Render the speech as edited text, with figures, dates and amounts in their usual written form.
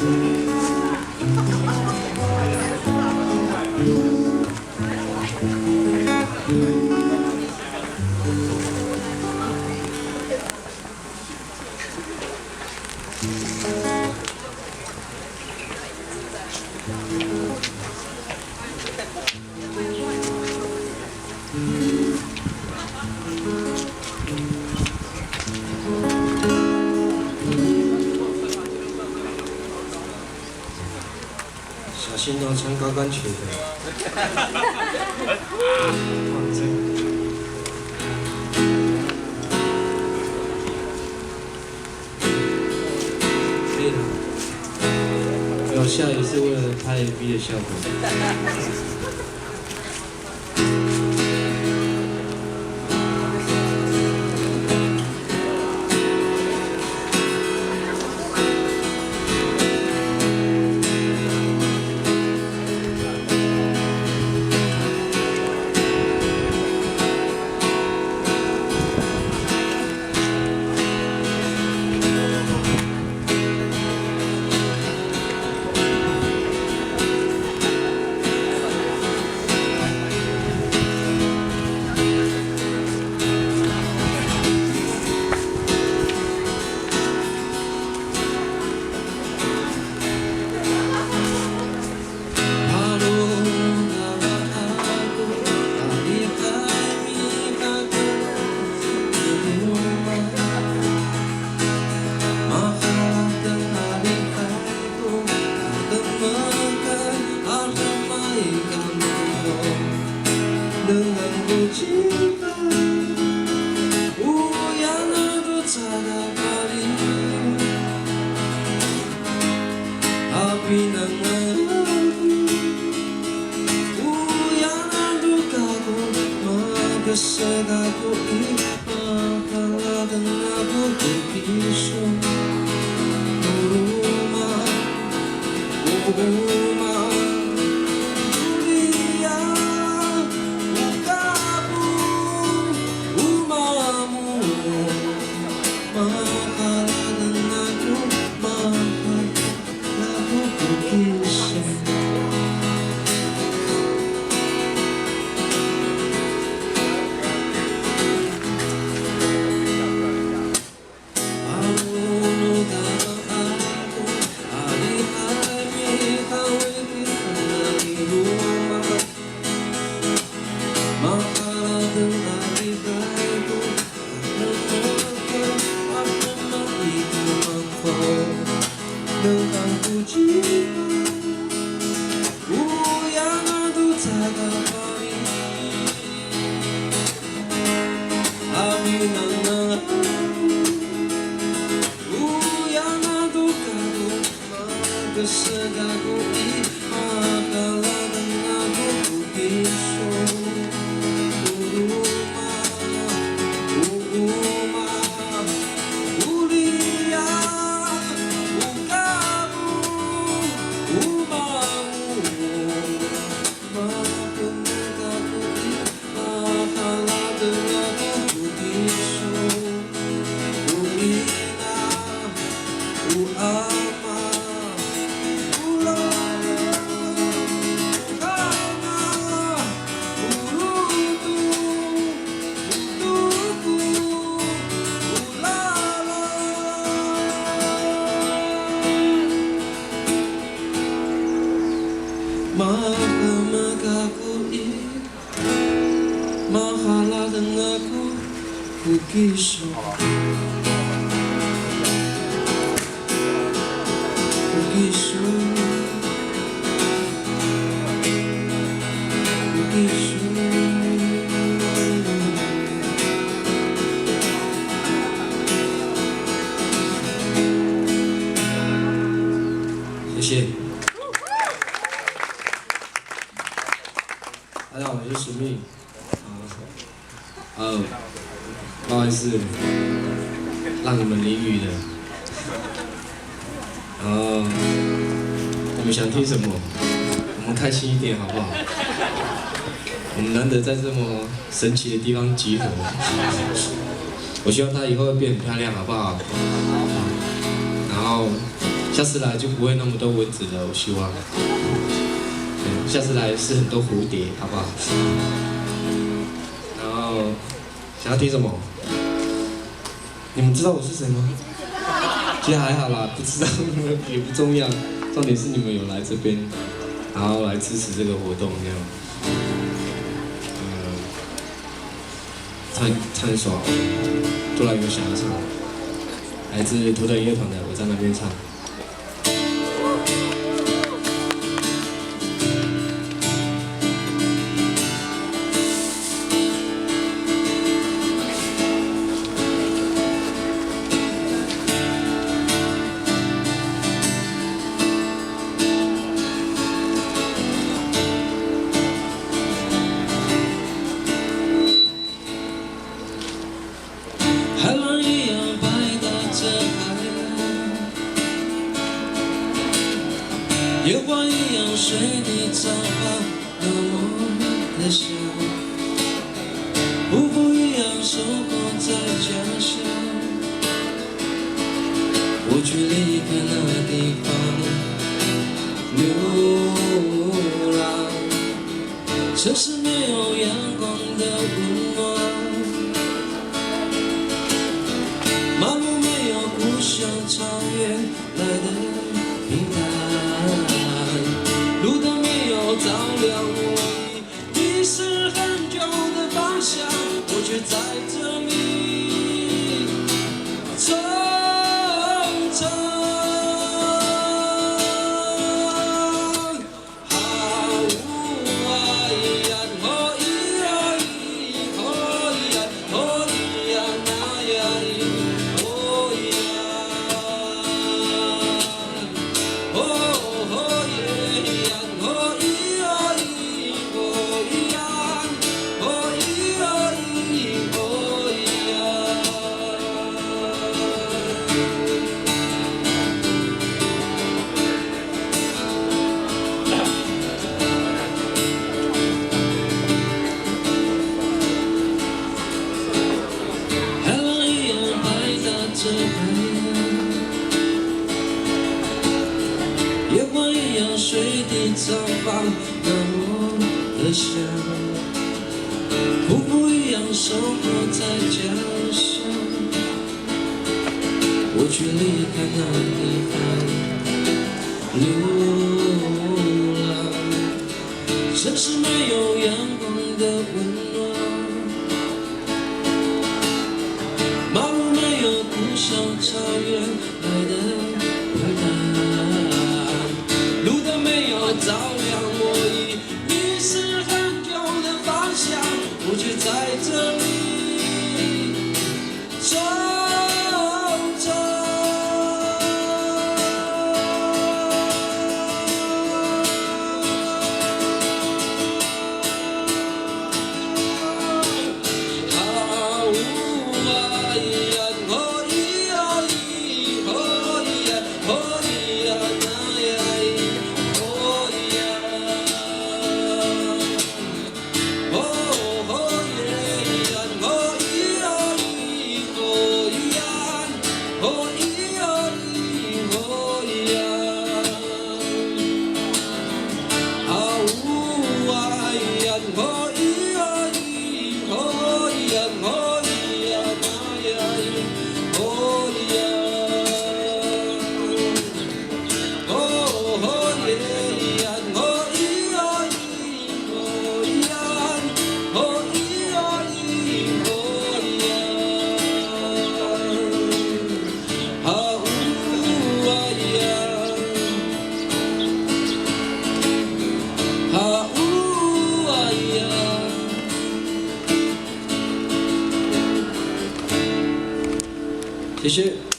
小心哦，穿高跟鞋的。可以了。没有下雨是为了拍 MV 的效果。Dengan ku cinta, yang aku tak bali, api nanganku, yang aku kagum, magasegaku ipakalah dengan aku berpisah, rumah. Dengan ku cinta, yang aku tak bali, api nanganku, yang aku kagum, magasegaku ipakalah dengan aku berpisah, mahalah denganku ku kisah, ku kisah, ku kisah. 谢谢。大家好，我是史密。不好意思，让你们淋雨的。然后你们想听什么？我们开心一点好不好？我们难得在这么神奇的地方集合，我希望她以后会变很漂亮，好不好？然后下下次来就不会那么多蚊子了，我希望。下次来是很多蝴蝶，好不好？然后想要听什么？你们知道我是谁吗？其实还好啦，不知道也不重要，重点是你们有来这边，然后来支持这个活动这样。唱一首，突然有想要唱，来自图腾乐团的，我在那边唱。海浪一样拍打着海岸，月光一样随你绽放，那么的香。瀑布一样守候在家乡，我却离开那地方流浪。城市没有阳光的温暖，马路没有故乡草原来的平淡，路灯没有照亮我已迷失很久的方向，我却在这里匆匆。月光一样随地绽放，那么的香。瀑布一样守候在家乡，我却离开那地方流浪。城市没有阳光的温暖，马路没有故乡草原来的平淡，路灯没有照亮我已迷失很久的方向，我却在这里匆匆。谢谢。